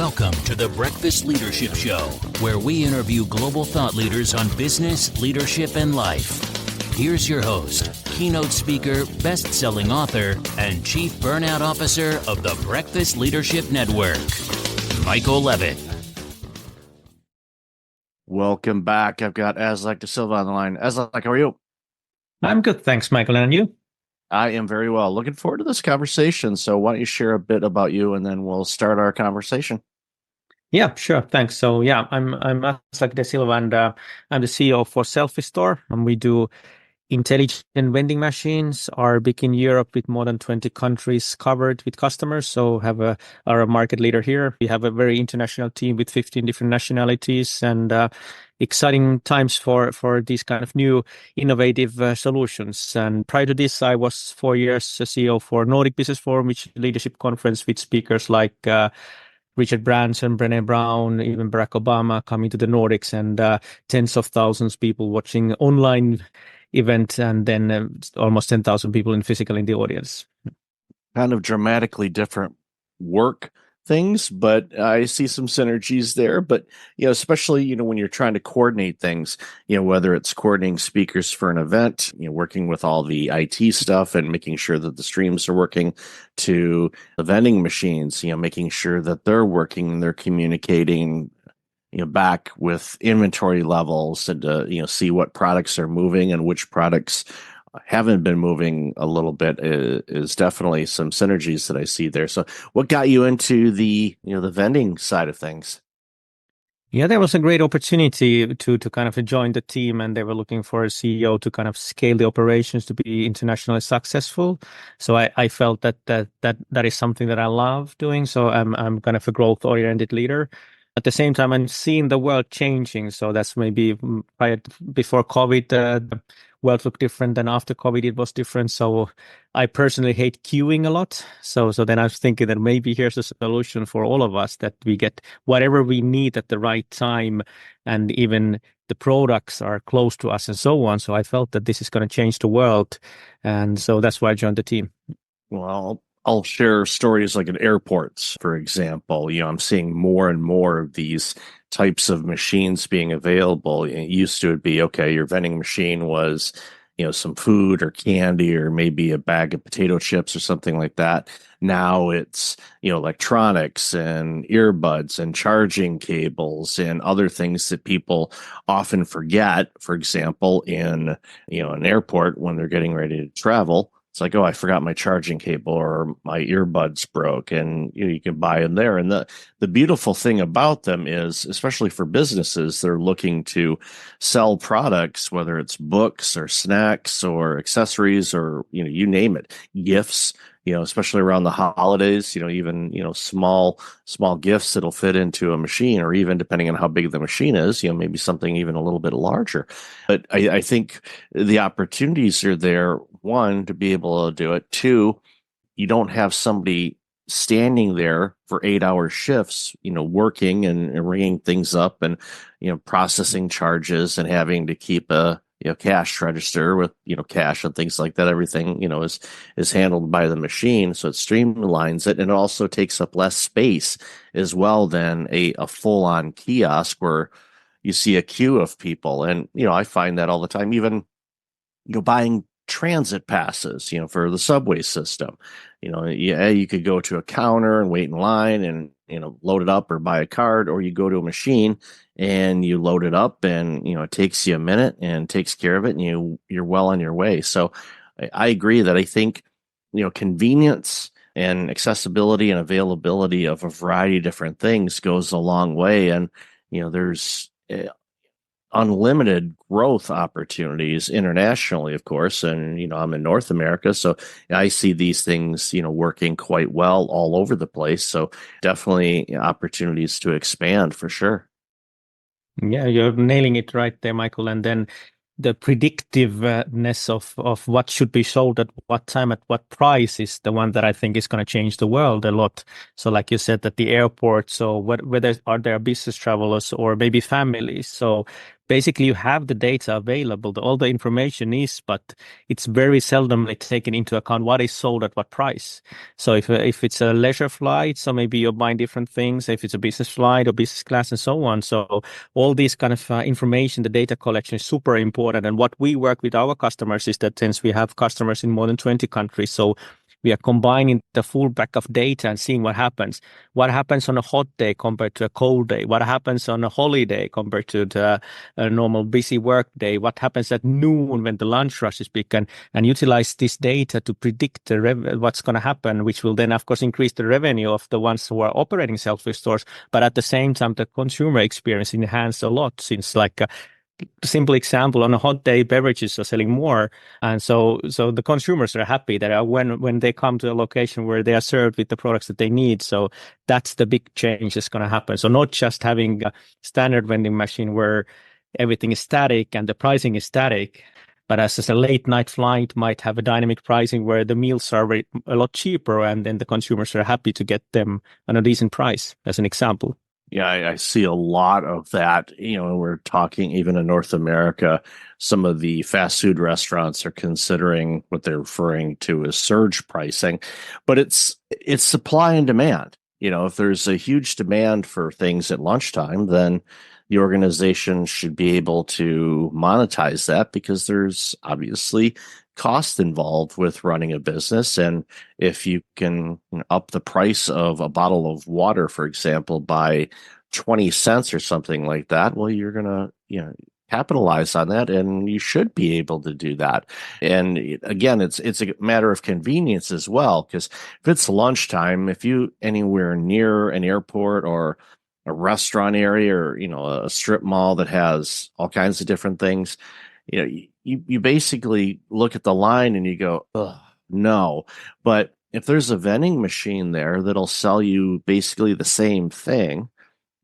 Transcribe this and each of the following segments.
Welcome to the Breakfast Leadership Show, where we interview global thought leaders on business, leadership, and life. Here's your host, keynote speaker, best-selling author, and chief burnout officer of the Breakfast Leadership Network, Michael Levitt. Welcome back. I've got Aslak de Silva on the line. Aslak, how are you? I'm good, thanks, Michael. And you? I am very well. Looking forward to this conversation. So why don't you share a bit about you, and then we'll start our conversation. Yeah, sure. Thanks. So I'm Aslak de Silva, and I'm the CEO for Selfie Store, and we do intelligent vending machines. Are big in Europe with more than 20 countries covered with customers. So are a market leader here. We have a very international team with 15 different nationalities, and exciting times for these kind of new innovative solutions. And prior to this, I was 4 years a CEO for Nordic Business Forum, which is a leadership conference with speakers like Richard Branson, Brené Brown, even Barack Obama coming to the Nordics, and tens of thousands of people watching online event, and then almost 10,000 people in the audience. Kind of dramatically different work things, but I see some synergies there. But, especially, when you're trying to coordinate things, whether it's coordinating speakers for an event, working with all the IT stuff and making sure that the streams are working, to the vending machines, making sure that they're working and they're communicating back with inventory levels, and to see what products are moving and which products haven't been moving a little bit is definitely some synergies that I see there. So what got you into the the vending side of things? Yeah, there was a great opportunity to kind of join the team, and they were looking for a CEO to kind of scale the operations to be internationally successful. So I felt that is something that I love doing. So I'm kind of a growth oriented leader. At the same time, I'm seeing the world changing. So that's maybe before COVID, the world looked different, and after COVID, it was different. So I personally hate queuing a lot. So then I was thinking that maybe here's a solution for all of us, that we get whatever we need at the right time, and even the products are close to us and so on. So I felt that this is going to change the world. And so that's why I joined the team. Well, I'll share stories like at airports, for example. I'm seeing more and more of these types of machines being available. It used to be, okay, your vending machine was, some food or candy or maybe a bag of potato chips or something like that. Now it's, electronics and earbuds and charging cables and other things that people often forget. For example, in, an airport when they're getting ready to travel, it's like, oh, I forgot my charging cable, or my earbuds broke, and you can buy them there. And the beautiful thing about them is, especially for businesses, they're looking to sell products, whether it's books or snacks or accessories or, you name it, gifts, especially around the holidays, even, small gifts that'll fit into a machine, or even depending on how big the machine is, maybe something even a little bit larger. But I think the opportunities are there, one, to be able to do it. Two, you don't have somebody standing there for 8-hour shifts, working and ringing things up and, processing charges and having to keep a, cash register with, cash and things like that. Everything, is handled by the machine. So it streamlines it, and it also takes up less space as well than a full on kiosk where you see a queue of people. And, I find that all the time, even, buying transit passes, for the subway system. You could go to a counter and wait in line and, load it up or buy a card, or you go to a machine and you load it up, and, it takes you a minute and takes care of it, and you're well on your way. So I agree that I think, convenience and accessibility and availability of a variety of different things goes a long way. And, there's unlimited growth opportunities internationally, of course. And, I'm in North America, so I see these things, working quite well all over the place. So definitely opportunities to expand for sure. Yeah, you're nailing it right there, Michael. And then the predictiveness of what should be sold at what time, at what price, is the one that I think is going to change the world a lot. So like you said, at the airport, so whether are there business travelers or maybe families, so basically you have the data available, all the information is, but it's very seldomly taken into account what is sold at what price. So if it's a leisure flight, so maybe you're buying different things. If it's a business flight or business class and so on. So all these kind of information, the data collection is super important. And what we work with our customers is that since we have customers in more than 20 countries, so we are combining the full back of data and seeing what happens. What happens on a hot day compared to a cold day? What happens on a holiday compared to a normal busy work day? What happens at noon when the lunch rush is big? And utilize this data to predict what's going to happen, which will then, of course, increase the revenue of the ones who are operating self-service stores. But at the same time, the consumer experience enhanced a lot since simple example, on a hot day, beverages are selling more. And so the consumers are happy that when they come to a location where they are served with the products that they need. So that's the big change that's going to happen. So not just having a standard vending machine where everything is static and the pricing is static, but as a late night flight might have a dynamic pricing where the meals are a lot cheaper and then the consumers are happy to get them at a decent price, as an example. Yeah, I see a lot of that. We're talking even in North America, some of the fast food restaurants are considering what they're referring to as surge pricing, but it's supply and demand. If there's a huge demand for things at lunchtime, then the organization should be able to monetize that because there's obviously cost involved with running a business. And if you can up the price of a bottle of water, for example, by 20 cents or something like that, well, you're going to, capitalize on that, and you should be able to do that. And again, it's a matter of convenience as well, because if it's lunchtime, if you anywhere near an airport or a restaurant area or, a strip mall that has all kinds of different things, you basically look at the line and you go, ugh, no. But if there's a vending machine there that'll sell you basically the same thing,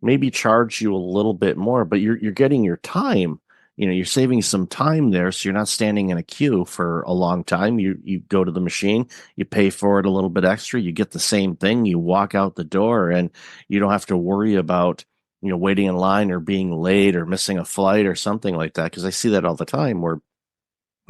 maybe charge you a little bit more, but you're getting your time. You're saving some time there, so you're not standing in a queue for a long time. You go to the machine, you pay for it a little bit extra, you get the same thing, you walk out the door, and you don't have to worry about waiting in line or being late or missing a flight or something like that. Because I see that all the time where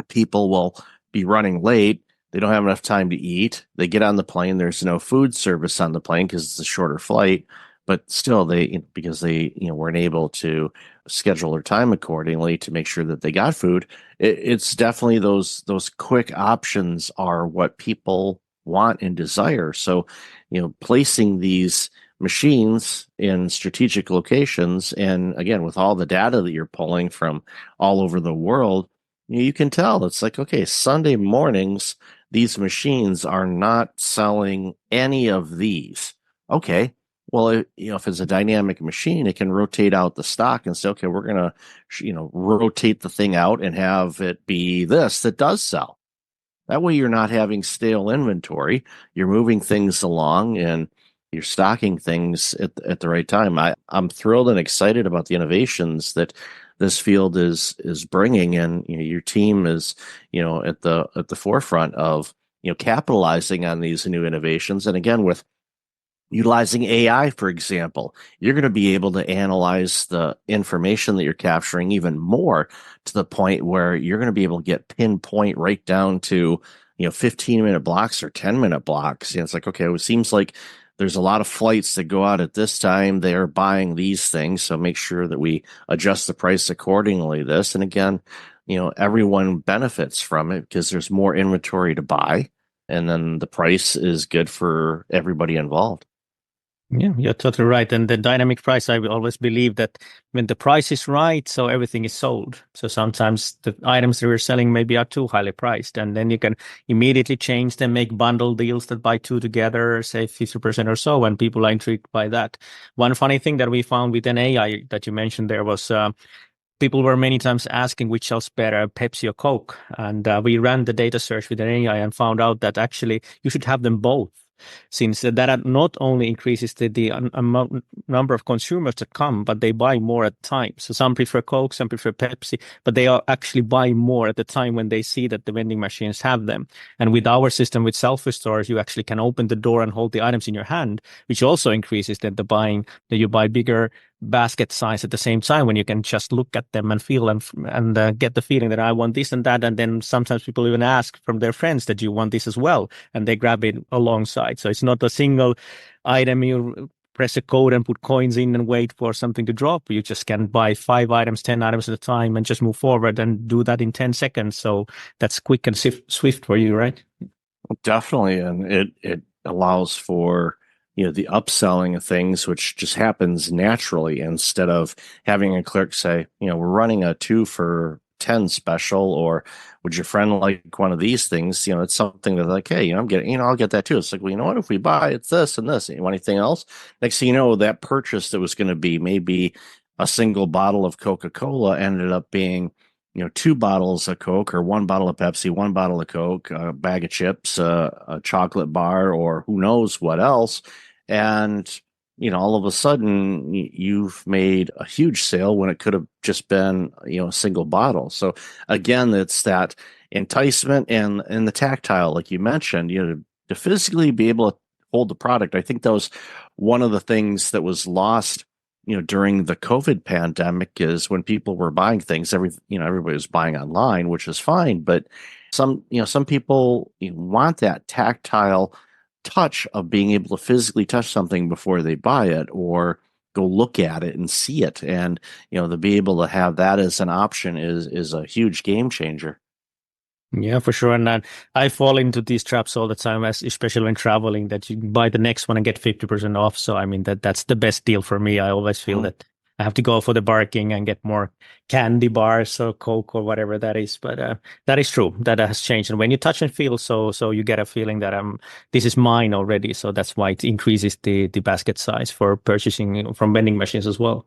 people will be running late. They don't have enough time to eat. They get on the plane. There's no food service on the plane because it's a shorter flight. But still, because they weren't able to schedule their time accordingly to make sure that they got food. It's definitely those quick options are what people want and desire. So, placing these machines in strategic locations, and again, with all the data that you're pulling from all over the world, you can tell it's like, okay, Sunday mornings, these machines are not selling any of these. Okay. Well, if it's a dynamic machine, it can rotate out the stock and say, okay, we're going to, rotate the thing out and have it be this that does sell. That way you're not having stale inventory. You're moving things along and you're stocking things at the right time. I'm thrilled and excited about the innovations that this field is bringing, and your team is at the forefront of capitalizing on these new innovations. And again, with utilizing AI, for example, you're going to be able to analyze the information that you're capturing even more to the point where you're going to be able to get pinpoint right down to 15-minute blocks or 10-minute blocks. And it's like, okay, it seems like there's a lot of flights that go out at this time. They're buying these things, so make sure that we adjust the price accordingly. And again, everyone benefits from it because there's more inventory to buy, and then the price is good for everybody involved. Yeah, you're totally right. And the dynamic price, I will always believe that when the price is right, so everything is sold. So sometimes the items that we're selling maybe are too highly priced, and then you can immediately change them, make bundle deals that buy two together, say 50% or so, and people are intrigued by that. One funny thing that we found with an AI that you mentioned there was people were many times asking which sells better, Pepsi or Coke. And we ran the data search with an AI and found out that actually you should have them both, since that not only increases the number of consumers that come, but they buy more at the time. So some prefer Coke, some prefer Pepsi, but they are actually buying more at the time when they see that the vending machines have them. And with our system, with self-service stores, you actually can open the door and hold the items in your hand, which also increases then the buying, that you buy bigger basket size at the same time when you can just look at them and feel them and get the feeling that I want this and that. And then sometimes people even ask from their friends that you want this as well, and they grab it alongside. So it's not a single item you press a code and put coins in and wait for something to drop. You just can buy 5 items, 10 items at a time and just move forward and do that in 10 seconds. So that's quick and swift for you, right? Definitely. And it allows for, the upselling of things, which just happens naturally instead of having a clerk say, we're running a 2 for 10 special, or would your friend like one of these things? It's something that like, hey, I'm getting, I'll get that too. It's like, well, you know what, if we buy it's this and this, you want anything else? Next thing you know, that purchase that was going to be maybe a single bottle of Coca-Cola ended up being 2 bottles of Coke, or 1 bottle of Pepsi, 1 bottle of Coke, a bag of chips, a chocolate bar, or who knows what else. And, all of a sudden you've made a huge sale when it could have just been, a single bottle. So again, it's that enticement and the tactile, like you mentioned, to physically be able to hold the product. I think that was one of the things that was lost during the COVID pandemic, is when people were buying things, everybody was buying online, which is fine. But some people want that tactile touch of being able to physically touch something before they buy it, or go look at it and see it. And, to be able to have that as an option is a huge game changer. Yeah, for sure. And I fall into these traps all the time, especially when traveling, that you buy the next one and get 50% off. So, I mean, that's the best deal for me. I always feel that I have to go for the barking and get more candy bars or Coke or whatever that is. But that is true. That has changed. And when you touch and feel, so you get a feeling that this is mine already. So that's why it increases the basket size for purchasing from vending machines as well.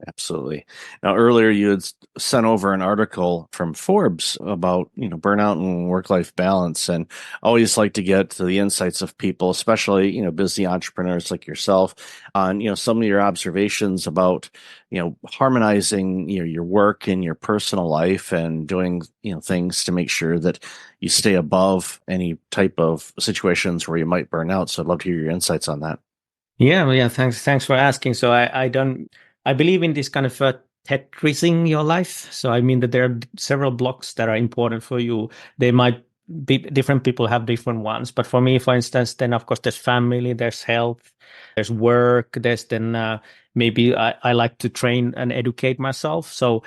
Absolutely. Now, earlier you had sent over an article from Forbes about, burnout and work-life balance. And I always like to get to the insights of people, especially, busy entrepreneurs like yourself, on, some of your observations about, harmonizing, your work and your personal life, and doing, things to make sure that you stay above any type of situations where you might burn out. So I'd love to hear your insights on that. Yeah. Thanks for asking. So I believe in this kind of Tetrising your life. So I mean that there are several blocks that are important for you. They might be different, people have different ones. But for me, for instance, then of course there's family, there's health, there's work, there's then maybe I like to train and educate myself. So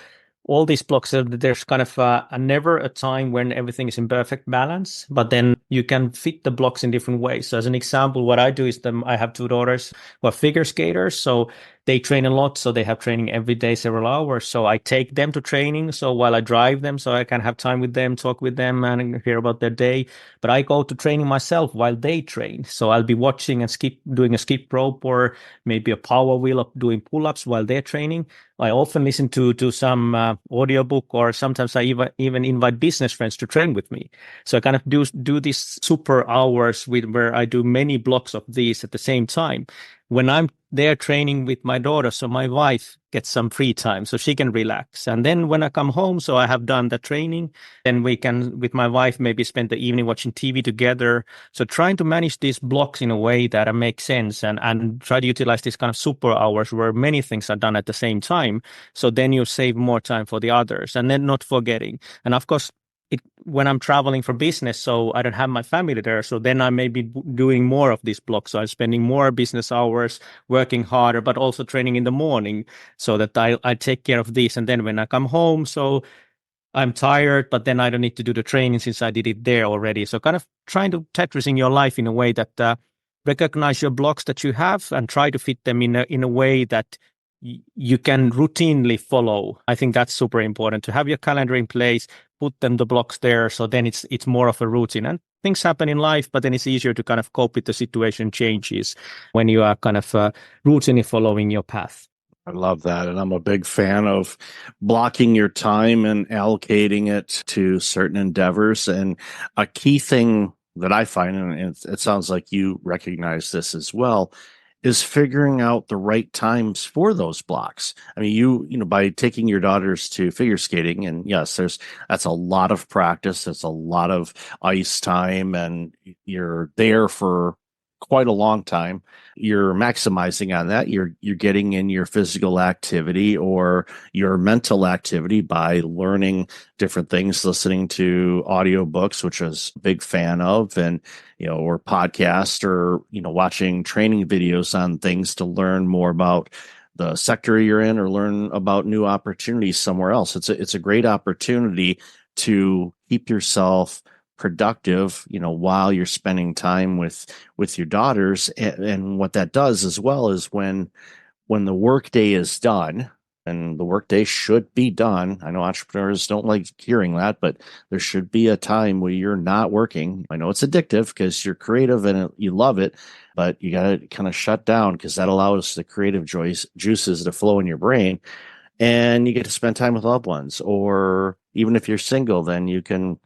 all these blocks, there's kind of never a time when everything is in perfect balance, but then you can fit the blocks in different ways. So as an example, what I do is I have 2 daughters who are figure skaters. So they train a lot. So they have training every day, several hours. So I take them to training. So while I drive them, so I can have time with them, talk with them and hear about their day. But I go to training myself while they train. So I'll be watching and doing a skip rope, or maybe a power wheel of doing pull-ups while they're training. I often listen to some audiobook, or sometimes I even invite business friends to train with me. So I kind of do these super hours where I do many blocks of these at the same time. When I'm there training with my daughter, so my wife gets some free time so she can relax. And then when I come home, so I have done the training, then we can, with my wife, maybe spend the evening watching TV together. So trying to manage these blocks in a way that makes sense, and try to utilize these kind of super hours where many things are done at the same time. So then you save more time for the others, and then not forgetting. And of course, when I'm traveling for business, so I don't have my family there. So then I may be doing more of these blocks. So I'm spending more business hours, working harder, but also training in the morning, so that I take care of this. And then when I come home, so I'm tired, but then I don't need to do the training since I did it there already. So kind of trying to Tetrising your life in a way that recognize your blocks that you have and try to fit them in a way that you can routinely follow. I think that's super important, to have your calendar in place, put the blocks there. So then it's more of a routine, and things happen in life, but then it's easier to kind of cope with the situation changes when you are kind of routinely following your path. I love that. And I'm a big fan of blocking your time and allocating it to certain endeavors. And a key thing that I find, and it sounds like you recognize this as well, is figuring out the right times for those blocks. I mean, by taking your daughters to figure skating, and yes, that's a lot of practice. It's a lot of ice time, and you're there for quite a long time. You're maximizing on that. You're getting in your physical activity or your mental activity by learning different things, listening to audiobooks, which I was a big fan of, and or podcasts, or watching training videos on things to learn more about the sector you're in or learn about new opportunities somewhere else. It's a great opportunity to keep yourself productive, while you're spending time with your daughters. And what that does as well is when the workday is done, and the workday should be done. I know entrepreneurs don't like hearing that, but there should be a time where you're not working. I know it's addictive because you're creative and you love it, but you got to kind of shut down, because that allows the creative juices to flow in your brain, and you get to spend time with loved ones. Or even if you're single, then you can,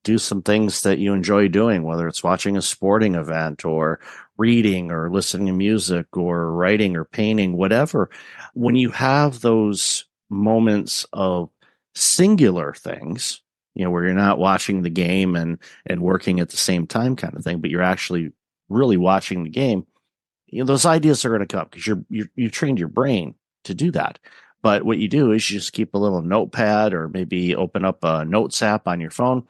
do some things that you enjoy doing, whether it's watching a sporting event or reading or listening to music or writing or painting, whatever. When you have those moments of singular things, where you're not watching the game and working at the same time kind of thing, but you're actually really watching the game, those ideas are going to come because you trained your brain to do that. But what you do is you just keep a little notepad, or maybe open up a notes app on your phone,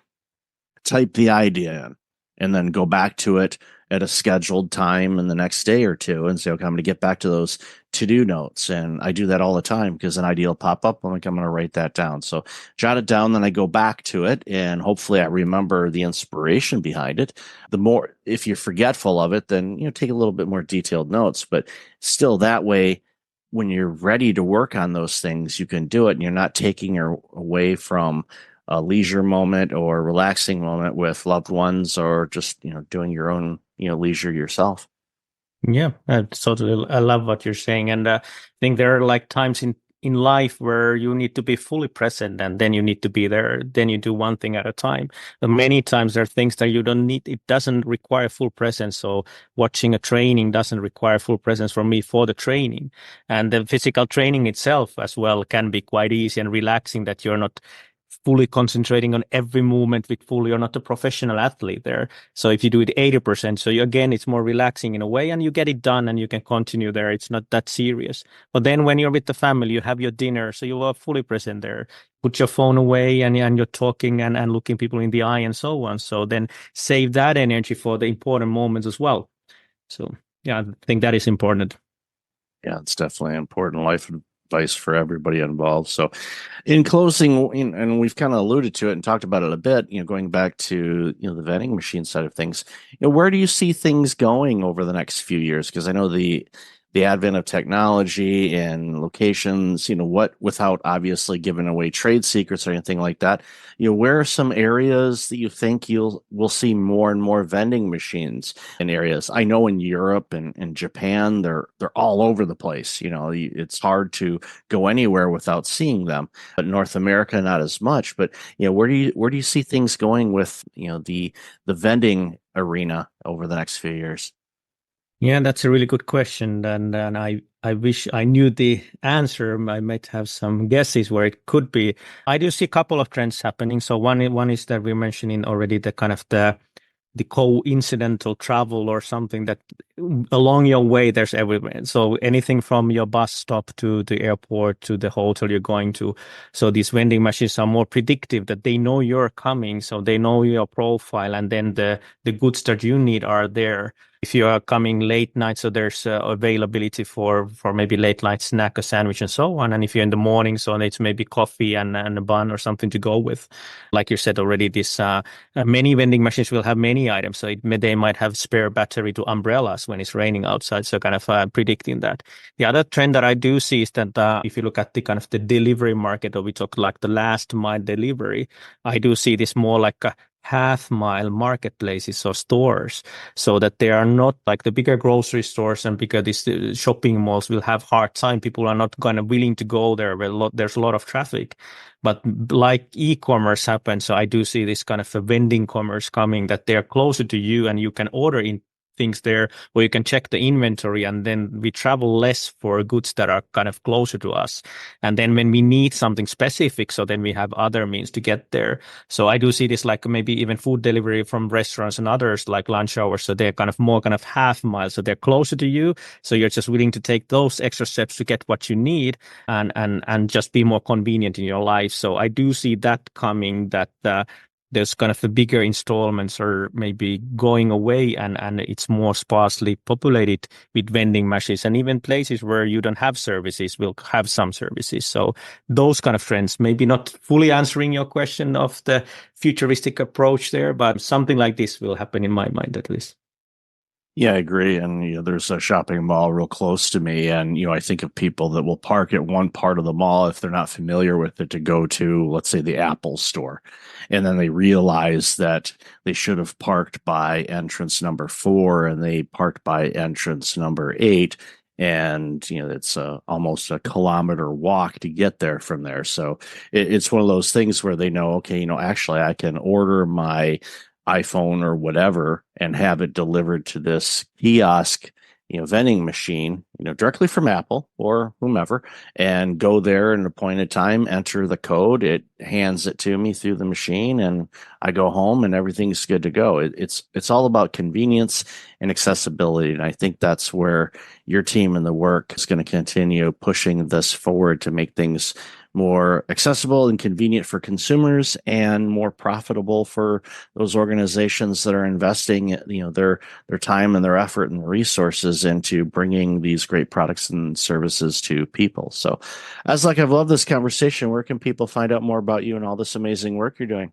type the idea in, and then go back to it at a scheduled time in the next day or two and say, okay, I'm going to get back to those to-do notes. And I do that all the time, because an idea will pop up. I'm like, I'm going to write that down. So jot it down, then I go back to it, and hopefully I remember the inspiration behind it. The more, if you're forgetful of it, then, take a little bit more detailed notes, but still that way, when you're ready to work on those things, you can do it, and you're not taking away from a leisure moment or relaxing moment with loved ones, or just, doing your own, leisure yourself. Yeah, I love what you're saying. And I think there are like times in life where you need to be fully present, and then you need to be there. Then you do one thing at a time. But many times there are things that you don't need. It doesn't require full presence. So watching a training doesn't require full presence for me for the training. And the physical training itself as well can be quite easy and relaxing, that you're not fully concentrating on every movement with fully, you're not a professional athlete there. So if you do it 80%, so again, it's more relaxing in a way, and you get it done and you can continue there. It's not that serious. But then when you're with the family, you have your dinner, so you are fully present there. Put your phone away, and you're talking and looking people in the eye and so on. So then save that energy for the important moments as well. So yeah, I think that is important. Yeah, it's definitely important life advice for everybody involved. So in closing, and we've kind of alluded to it and talked about it a bit, going back to, the vending machine side of things, where do you see things going over the next few years? Because I know the advent of technology and locations, without obviously giving away trade secrets or anything like that, where are some areas that you think we'll see more and more vending machines in areas? I know in Europe and Japan, they're all over the place. It's hard to go anywhere without seeing them. But North America, not as much. But where do you see things going with the vending arena over the next few years? Yeah, that's a really good question. And I wish I knew the answer. I might have some guesses where it could be. I do see a couple of trends happening. So one is that we're mentioning already, the kind of the coincidental travel, or something that along your way there's everywhere. So anything from your bus stop to the airport to the hotel you're going to. So these vending machines are more predictive, that they know you're coming, so they know your profile, and then the goods that you need are there. If you are coming late night, so there's availability for maybe late night snack, a sandwich, and so on. And if you're in the morning, so it's maybe coffee and a bun or something to go with. Like you said already, this many vending machines will have many items. So they might have spare battery to umbrellas when it's raining outside. So kind of predicting that. The other trend that I do see is that if you look at the kind of the delivery market, or we talk like the last mile delivery, I do see this more like a half-mile marketplaces or stores, so that they are not like the bigger grocery stores and bigger these shopping malls will have hard time. People are not kind of willing to go there where there's a lot of traffic. But like e-commerce happens, so I do see this kind of a vending commerce coming, that they are closer to you and you can order in things there where you can check the inventory, and then we travel less for goods that are kind of closer to us. And then when we need something specific, so then we have other means to get there. So I do see this like maybe even food delivery from restaurants and others like lunch hours. So they're kind of more kind of half mile. So they're closer to you. So you're just willing to take those extra steps to get what you need and just be more convenient in your life. So I do see that coming, that there's kind of the bigger installments are maybe going away, and it's more sparsely populated with vending machines, and even places where you don't have services will have some services. So those kind of trends, maybe not fully answering your question of the futuristic approach there, but something like this will happen in my mind at least. Yeah, I agree. And there's a shopping mall real close to me, and I think of people that will park at one part of the mall if they're not familiar with it to go to, let's say, the Apple store, and then they realize that they should have parked by entrance number 4, and they parked by entrance number 8, and it's almost a kilometer walk to get there from there. So it's one of those things where they know, okay, actually I can order my iPhone or whatever and have it delivered to this kiosk, vending machine, directly from Apple or whomever, and go there at an appointed time, enter the code, it hands it to me through the machine, and I go home and everything's good to go. It's all about convenience and accessibility. And I think that's where your team and the work is going to continue pushing this forward to make things more accessible and convenient for consumers and more profitable for those organizations that are investing, their time and their effort and resources into bringing these great products and services to people. So, Aslak, I've loved this conversation. Where can people find out more about you and all this amazing work you're doing?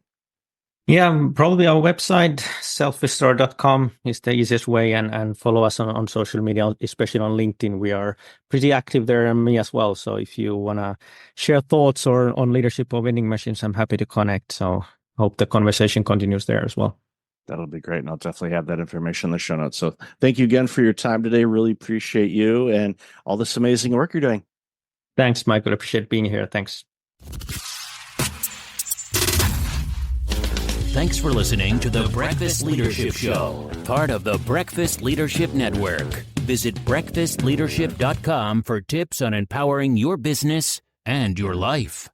Yeah, probably our website, selfistore.com, is the easiest way, and follow us on social media, especially on LinkedIn. We are pretty active there, and me as well. So if you want to share thoughts or on leadership or vending machines, I'm happy to connect. So hope the conversation continues there as well. That'll be great. And I'll definitely have that information in the show notes. So thank you again for your time today. Really appreciate you and all this amazing work you're doing. Thanks, Michael. Appreciate being here. Thanks. Thanks for listening to the Breakfast Leadership Show, part of the Breakfast Leadership Network. Visit breakfastleadership.com for tips on empowering your business and your life.